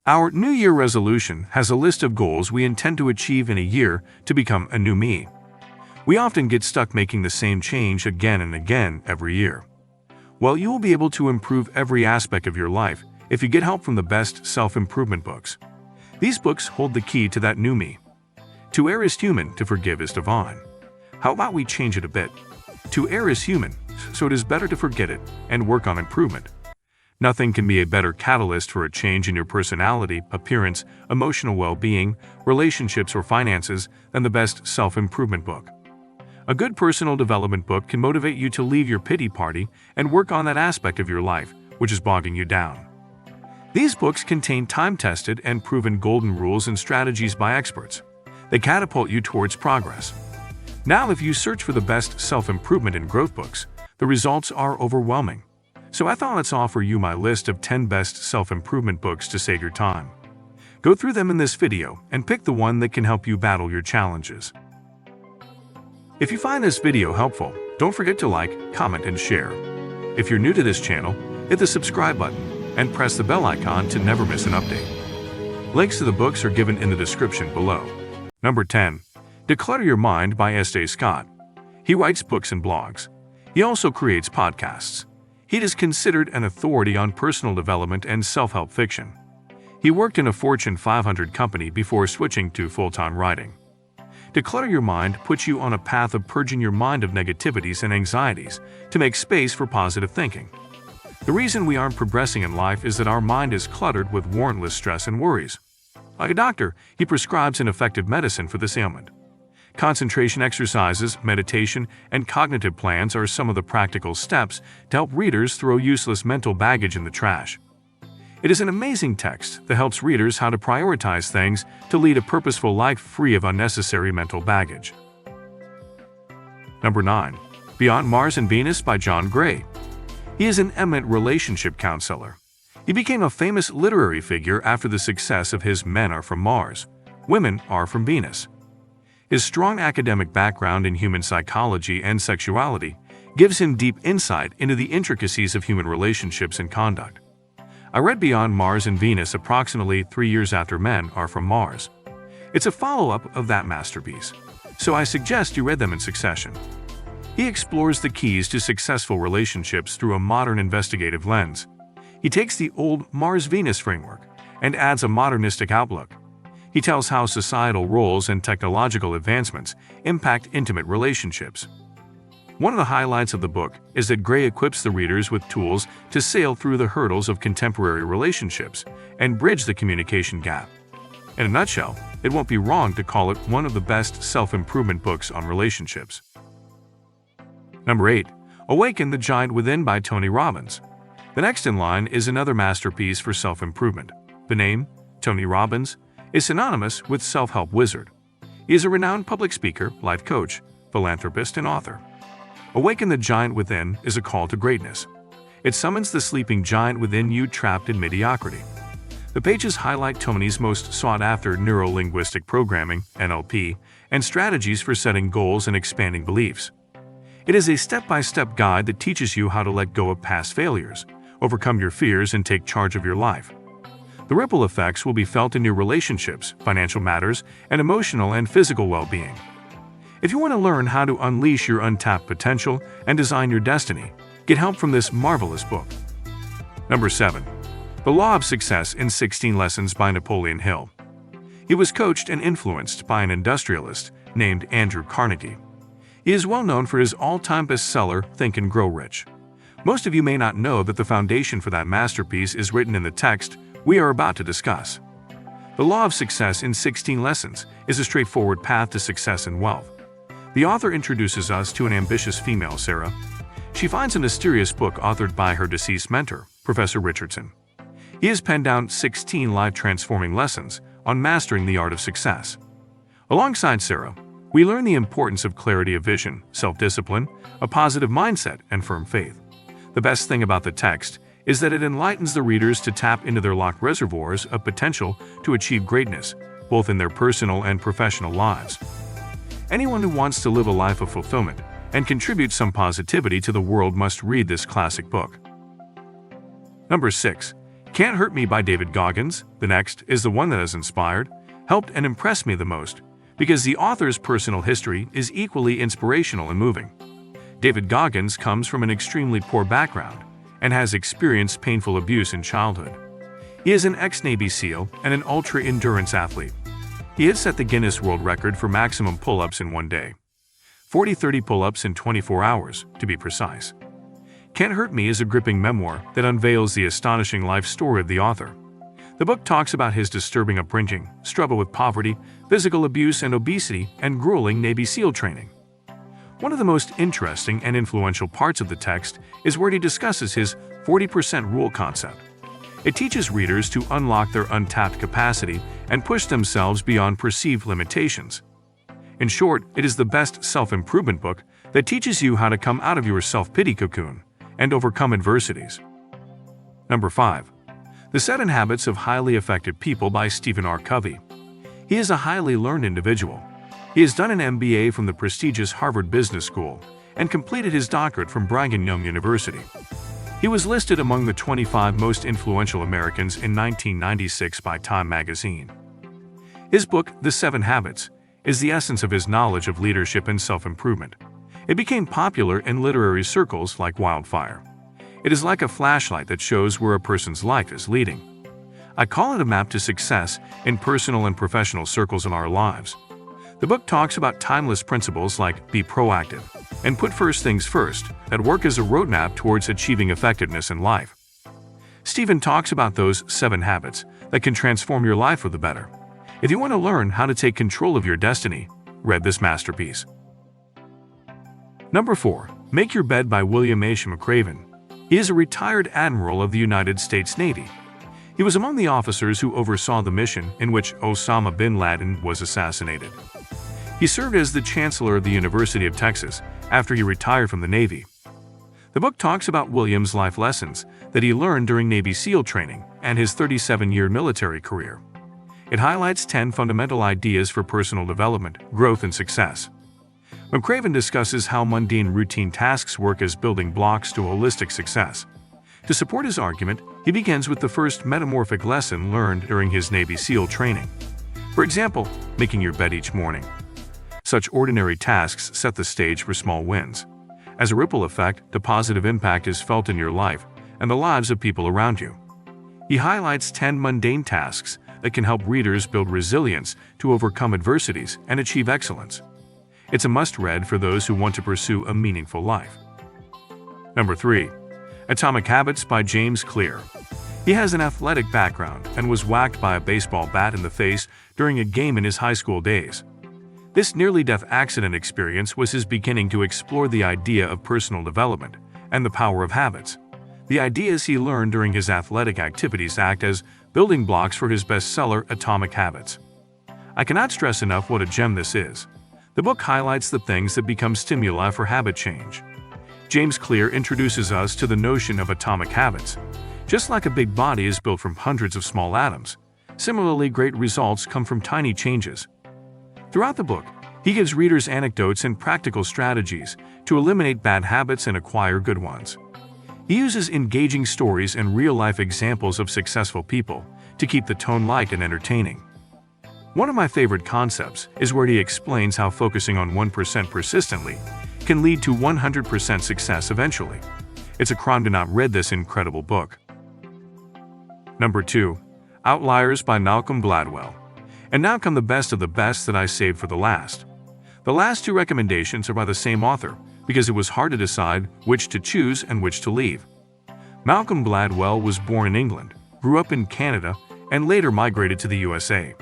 Our New Year resolution has a list of goals we intend to achieve in a year to become a new me. We often get stuck making the same change again and again every year. Well, you will be able to improve every aspect of your life if you get help from the best self-improvement books. These books hold the key to that new me. To err is human, to forgive is divine. How about we change it a bit? To err is human, so it is better to forget it and work on improvement. Nothing can be a better catalyst for a change in your personality, appearance, emotional well-being, relationships, or finances than the best self-improvement book. A good personal development book can motivate you to leave your pity party and work on that aspect of your life which is bogging you down. These books contain time-tested and proven golden rules and strategies by experts. They catapult you towards progress. Now, if you search for the best self-improvement and growth books, the results are overwhelming. So I thought let's offer you my list of 10 best self-improvement books to save your time. Go through them in this video and pick the one that can help you battle your challenges. If you find this video helpful, don't forget to like, comment, and share. If you're new to this channel, hit the subscribe button and press the bell icon to never miss an update. Links to the books are given in the description below. Number 10. Declutter Your Mind by S.A. Scott. He writes books and blogs. He also creates podcasts. He is considered an authority on personal development and self-help fiction. He worked in a Fortune 500 company before switching to full-time writing. Declutter Your Mind puts you on a path of purging your mind of negativities and anxieties to make space for positive thinking. The reason we aren't progressing in life is that our mind is cluttered with warrantless stress and worries. Like a doctor, he prescribes an effective medicine for this ailment. Concentration exercises, meditation, and cognitive plans are some of the practical steps to help readers throw useless mental baggage in the trash. It is an amazing text that helps readers how to prioritize things to lead a purposeful life free of unnecessary mental baggage. Number 9. Beyond Mars and Venus by John Gray. He is an eminent relationship counselor. He became a famous literary figure after the success of his Men Are From Mars, Women Are From Venus. His strong academic background in human psychology and sexuality gives him deep insight into the intricacies of human relationships and conduct. I read Beyond Mars and Venus approximately 3 years after Men Are From Mars. It's a follow-up of that masterpiece, so I suggest you read them in succession. He explores the keys to successful relationships through a modern investigative lens. He takes the old Mars-Venus framework and adds a modernistic outlook. He tells how societal roles and technological advancements impact intimate relationships. One of the highlights of the book is that Gray equips the readers with tools to sail through the hurdles of contemporary relationships and bridge the communication gap. In a nutshell, it won't be wrong to call it one of the best self-improvement books on relationships. Number 8. Awaken, the Giant Within by Tony Robbins. The next in line is another masterpiece for self-improvement. The name, Tony Robbins, is synonymous with self-help wizard. He is a renowned public speaker, life coach, philanthropist, and author. Awaken the Giant Within is a call to greatness. It summons the sleeping giant within you trapped in mediocrity. The pages highlight Tony's most sought-after neuro-linguistic programming, NLP, and strategies for setting goals and expanding beliefs. It is a step-by-step guide that teaches you how to let go of past failures, overcome your fears, and take charge of your life. The ripple effects will be felt in your relationships, financial matters, and emotional and physical well-being. If you want to learn how to unleash your untapped potential and design your destiny, get help from this marvelous book. Number 7. The Law of Success in 16 Lessons by Napoleon Hill. He was coached and influenced by an industrialist named Andrew Carnegie. He is well known for his all-time bestseller, Think and Grow Rich. Most of you may not know that the foundation for that masterpiece is written in the text we are about to discuss. The Law of Success in 16 Lessons is a straightforward path to success and wealth. The author introduces us to an ambitious female, Sarah. She finds a mysterious book authored by her deceased mentor, Professor Richardson. He has penned down 16 life-transforming lessons on mastering the art of success. Alongside Sarah, we learn the importance of clarity of vision, self-discipline, a positive mindset, and firm faith. The best thing about the text is that it enlightens the readers to tap into their locked reservoirs of potential to achieve greatness, both in their personal and professional lives. Anyone who wants to live a life of fulfillment and contribute some positivity to the world must read this classic book. Number 6. Cant Hurt Me by David Goggins, the next, is the one that has inspired, helped, and impressed me the most, because the author's personal history is equally inspirational and moving. David Goggins comes from an extremely poor background and has experienced painful abuse in childhood. He is an ex-Navy SEAL and an ultra-endurance athlete. He has set the Guinness World Record for maximum pull-ups in one day. 30 pull-ups in 24 hours, to be precise. Cant Hurt Me is a gripping memoir that unveils the astonishing life story of the author. The book talks about his disturbing upbringing, struggle with poverty, physical abuse and obesity, and grueling Navy SEAL training. One of the most interesting and influential parts of the text is where he discusses his 40% rule concept. It teaches readers to unlock their untapped capacity and push themselves beyond perceived limitations. In short, it is the best self-improvement book that teaches you how to come out of your self-pity cocoon and overcome adversities. Number 5. The 7 Habits of Highly Effective People by Stephen R. Covey. He is a highly learned individual. He has done an MBA from the prestigious Harvard Business School and completed his doctorate from Brigham Young University. He was listed among the 25 most influential Americans in 1996 by Time magazine. His book, The 7 Habits, is the essence of his knowledge of leadership and self-improvement. It became popular in literary circles like wildfire. It is like a flashlight that shows where a person's life is leading. I call it a map to success in personal and professional circles in our lives. The book talks about timeless principles like be proactive and put first things first that work as a roadmap towards achieving effectiveness in life. Stephen talks about those 7 habits that can transform your life for the better. If you want to learn how to take control of your destiny, read this masterpiece. Number 4. Make Your Bed by William H. McRaven. He is a retired admiral of the United States Navy. He was among the officers who oversaw the mission in which Osama bin Laden was assassinated. He served as the Chancellor of the University of Texas after he retired from the Navy. The book talks about William's life lessons that he learned during Navy SEAL training and his 37-year military career. It highlights 10 fundamental ideas for personal development, growth, and success. McRaven discusses how mundane routine tasks work as building blocks to holistic success. To support his argument, he begins with the first metamorphic lesson learned during his Navy SEAL training. For example, making your bed each morning. Such ordinary tasks set the stage for small wins. As a ripple effect, the positive impact is felt in your life and the lives of people around you. He highlights 10 mundane tasks that can help readers build resilience to overcome adversities and achieve excellence. It's a must-read for those who want to pursue a meaningful life. Number 3. Atomic Habits by James Clear. He has an athletic background and was whacked by a baseball bat in the face during a game in his high school days. This nearly-death accident experience was his beginning to explore the idea of personal development and the power of habits. The ideas he learned during his athletic activities act as building blocks for his bestseller, Atomic Habits. I cannot stress enough what a gem this is. The book highlights the things that become stimuli for habit change. James Clear introduces us to the notion of atomic habits. Just like a big body is built from hundreds of small atoms, similarly great results come from tiny changes. Throughout the book, he gives readers anecdotes and practical strategies to eliminate bad habits and acquire good ones. He uses engaging stories and real-life examples of successful people to keep the tone light and entertaining. One of my favorite concepts is where he explains how focusing on 1% persistently can lead to 100% success eventually. It's a crime to not read this incredible book. Number 2. Outliers by Malcolm Gladwell. And now come the best of the best that I saved for the last. The last 2 recommendations are by the same author because it was hard to decide which to choose and which to leave. Malcolm Gladwell was born in England, grew up in Canada, and later migrated to the USA.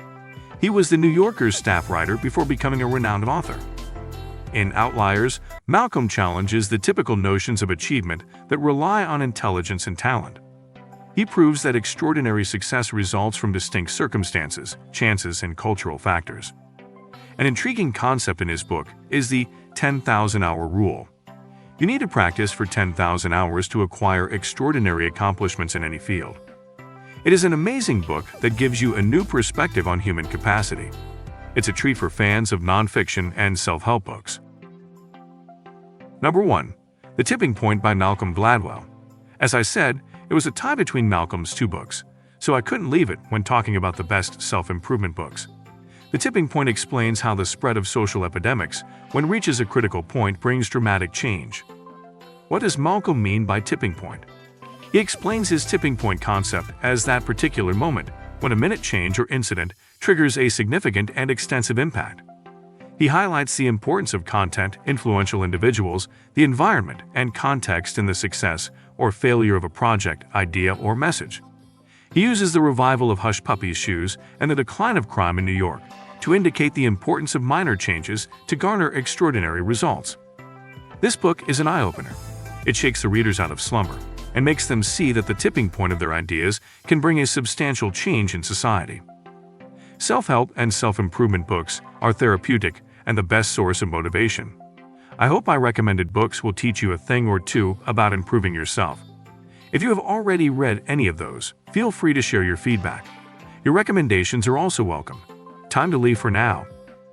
He was the New Yorker's staff writer before becoming a renowned author. In Outliers, Malcolm challenges the typical notions of achievement that rely on intelligence and talent. He proves that extraordinary success results from distinct circumstances, chances, and cultural factors. An intriguing concept in his book is the 10,000-hour rule. You need to practice for 10,000 hours to acquire extraordinary accomplishments in any field. It is an amazing book that gives you a new perspective on human capacity. It's a treat for fans of nonfiction and self-help books. Number 1. The Tipping Point by Malcolm Gladwell. As I said, It was a tie between Malcolm's two books, so I couldn't leave it when talking about the best self-improvement books. The Tipping Point explains how the spread of social epidemics, when reaches a critical point, brings dramatic change. What does Malcolm mean by tipping point? He explains his tipping point concept as that particular moment when a minute change or incident triggers a significant and extensive impact. He highlights the importance of content, influential individuals, the environment, and context in the success or failure of a project, idea, or message. He uses the revival of Hush Puppy's shoes and the decline of crime in New York to indicate the importance of minor changes to garner extraordinary results. This book is an eye-opener. It shakes the readers out of slumber and makes them see that the tipping point of their ideas can bring a substantial change in society. Self-help and self-improvement books are therapeutic and the best source of motivation. I hope my recommended books will teach you a thing or two about improving yourself. If you have already read any of those, feel free to share your feedback. Your recommendations are also welcome. Time to leave for now.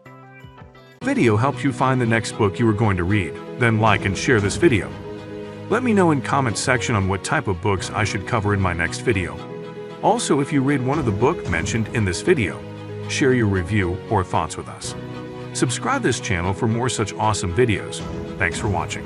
If the video helped you find the next book you are going to read, then like and share this video. Let me know in comment section on what type of books I should cover in my next video. Also, if you read one of the books mentioned in this video, share your review or thoughts with us. Subscribe this channel for more such awesome videos. Thanks for watching.